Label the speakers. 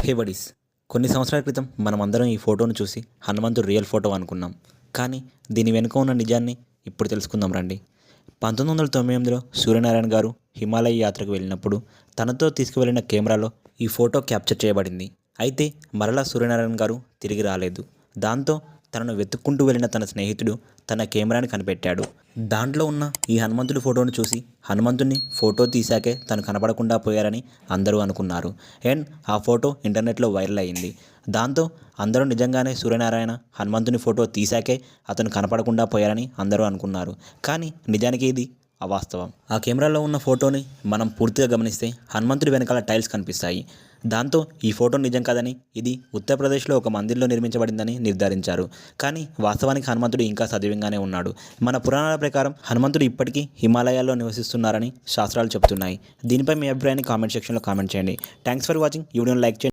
Speaker 1: హే buddies, కొన్ని సంవత్సరాల క్రితం మనమందరం ఈ ఫోటోను చూసి హనుమంతుడు రియల్ ఫోటో అనుకున్నాం. కానీ దీని వెనుక ఉన్న నిజాన్ని ఇప్పుడు తెలుసుకుందాం రండి. 1998లో సూర్యనారాయణ గారు హిమాలయ యాత్రకు వెళ్ళినప్పుడు తనతో తీసుకువెళ్ళిన కెమెరాలో ఈ ఫోటో క్యాప్చర్ చేయబడింది. అయితే మరలా సూర్యనారాయణ గారు తిరిగి రాలేదు. దాంతో తనను వెతుక్కుంటూ వెళ్ళిన తన స్నేహితుడు తన కెమెరాని కనిపెట్టాడు. దాంట్లో ఉన్న ఈ హనుమంతుడి ఫోటోను చూసి హనుమంతుడిని ఫోటో తీశాకే తను కనపడకుండా పోయారని అందరూ అనుకున్నారు. అండ్ ఆ ఫోటో ఇంటర్నెట్లో వైరల్ అయ్యింది. దాంతో అందరూ నిజంగానే సూర్యనారాయణ హనుమంతుని ఫోటో తీశాకే అతను కనపడకుండా పోయారని అందరూ అనుకున్నారు. కానీ నిజానికి ఇది అవాస్తవం. ఆ కెమెరాలో ఉన్న ఫోటోని మనం పూర్తిగా గమనిస్తే హనుమంతుడి వెనకాల టైల్స్ కనిపిస్తాయి. దాంతో ఈ ఫోటో నిజం కాదని, ఇది ఉత్తరప్రదేశ్లో ఒక మందిర్లో నిర్మించబడిందని నిర్ధారించారు. కానీ వాస్తవానికి హనుమంతుడు ఇంకా సజీవంగానే ఉన్నాడు. మన పురాణాల ప్రకారం హనుమంతుడు ఇప్పటికీ హిమాలయాల్లో నివసిస్తున్నారని శాస్త్రాలు చెబుతున్నాయి. దీనిపై మీ అభిప్రాయాన్ని కామెంట్ సెక్షన్లో కామెంట్ చేయండి. Thanks for watching. ఈ వీడియోని లైక్ చేయండి.